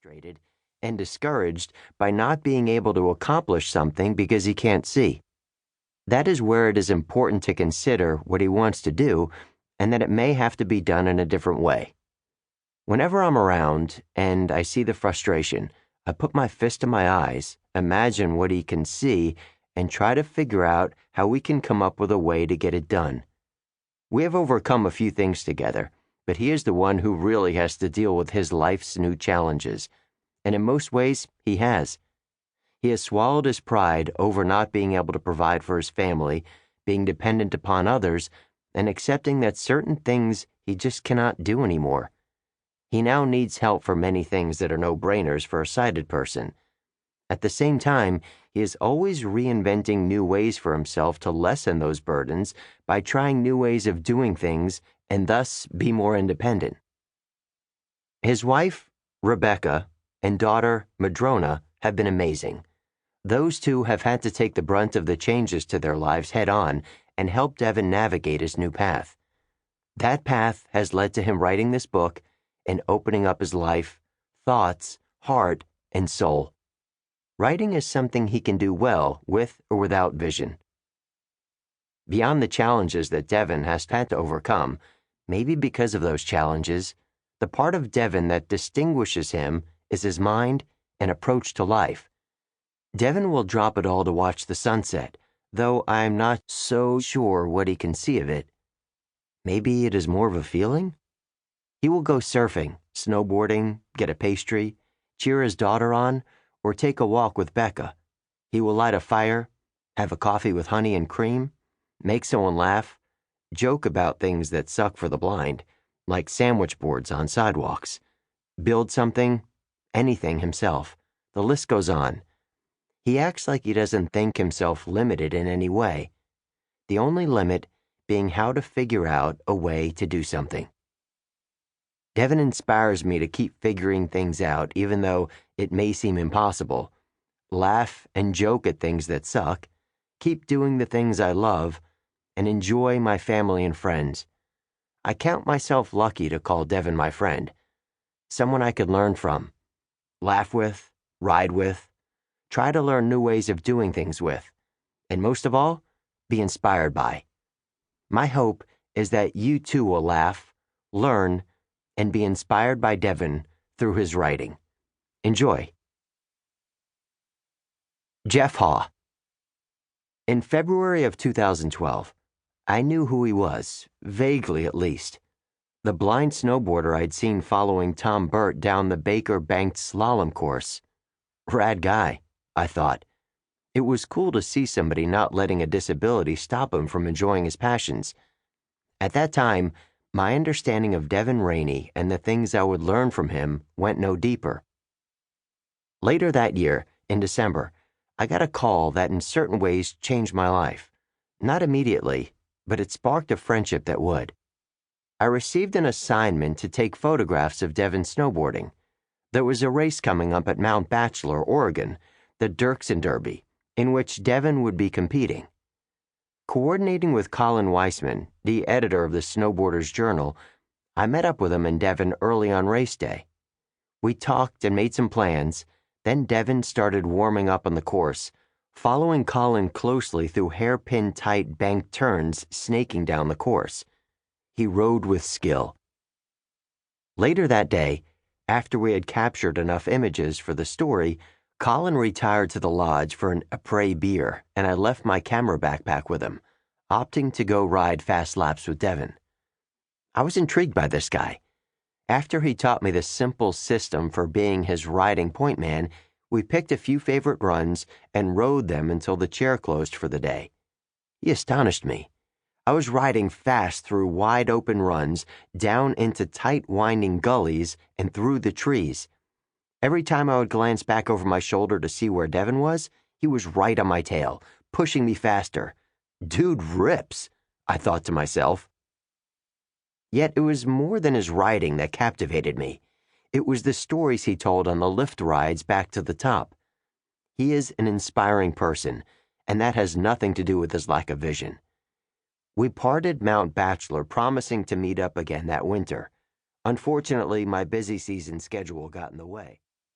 frustrated and discouraged by not being able to accomplish something because he can't see. That is where it is important to consider what he wants to do and that it may have to be done in a different way. Whenever I'm around and I see the frustration, I put my fist to my eyes, imagine what he can see, and try to figure out how we can come up with a way to get it done. We have overcome a few things together, but he is the one who really has to deal with his life's new challenges, and in most ways, he has. He has swallowed his pride over not being able to provide for his family, being dependent upon others, and accepting that certain things he just cannot do anymore. He now needs help for many things that are no-brainers for a sighted person. At the same time, he is always reinventing new ways for himself to lessen those burdens by trying new ways of doing things and thus be more independent. His wife, Rebecca, and daughter, Madrona, have been amazing. Those two have had to take the brunt of the changes to their lives head on and help Devon navigate his new path. That path has led to him writing this book and opening up his life, thoughts, heart, and soul. Writing is something he can do well with or without vision. Beyond the challenges that Devon has had to overcome, maybe because of those challenges, the part of Devon that distinguishes him is his mind and approach to life. Devon will drop it all to watch the sunset, though I'm not so sure what he can see of it. Maybe it is more of a feeling? He will go surfing, snowboarding, get a pastry, cheer his daughter on, or take a walk with Becca. He will light a fire, have a coffee with honey and cream, make someone laugh, joke about things that suck for the blind, like sandwich boards on sidewalks, build something, anything himself. The list goes on. He acts like he doesn't think himself limited in any way, the only limit being how to figure out a way to do something. Devon inspires me to keep figuring things out even though it may seem impossible, laugh and joke at things that suck, keep doing the things I love, and enjoy my family and friends. I count myself lucky to call Devon my friend, someone I could learn from, laugh with, ride with, try to learn new ways of doing things with, and most of all, be inspired by. My hope is that you too will laugh, learn, and be inspired by Devon through his writing. Enjoy. Jeff Haw. In February of 2012, I knew who he was, vaguely at least. The blind snowboarder I'd seen following Tom Burt down the Baker Banked slalom course. Rad guy, I thought. It was cool to see somebody not letting a disability stop him from enjoying his passions. At that time, my understanding of Devon Raney and the things I would learn from him went no deeper. Later that year, in December, I got a call that in certain ways changed my life. Not immediately, but it sparked a friendship that would. I received an assignment to take photographs of Devon snowboarding. There was a race coming up at Mount Bachelor, Oregon, the Dirksen Derby, in which Devon would be competing. Coordinating with Colin Weissman, the editor of the Snowboarder's Journal, I met up with him and Devon early on race day. We talked and made some plans, then Devon started warming up on the course, following Colin closely through hairpin-tight banked turns snaking down the course. He rode with skill. Later that day, after we had captured enough images for the story, Colin retired to the lodge for an après beer, and I left my camera backpack with him, opting to go ride fast laps with Devon. I was intrigued by this guy. After he taught me the simple system for being his riding point man, we picked a few favorite runs and rode them until the chair closed for the day. He astonished me. I was riding fast through wide-open runs, down into tight winding gullies, and through the trees. Every time I would glance back over my shoulder to see where Devon was, he was right on my tail, pushing me faster. Dude rips, I thought to myself. Yet it was more than his riding that captivated me. It was the stories he told on the lift rides back to the top. He is an inspiring person, and that has nothing to do with his lack of vision. We parted Mount Bachelor, promising to meet up again that winter. Unfortunately, my busy season schedule got in the way.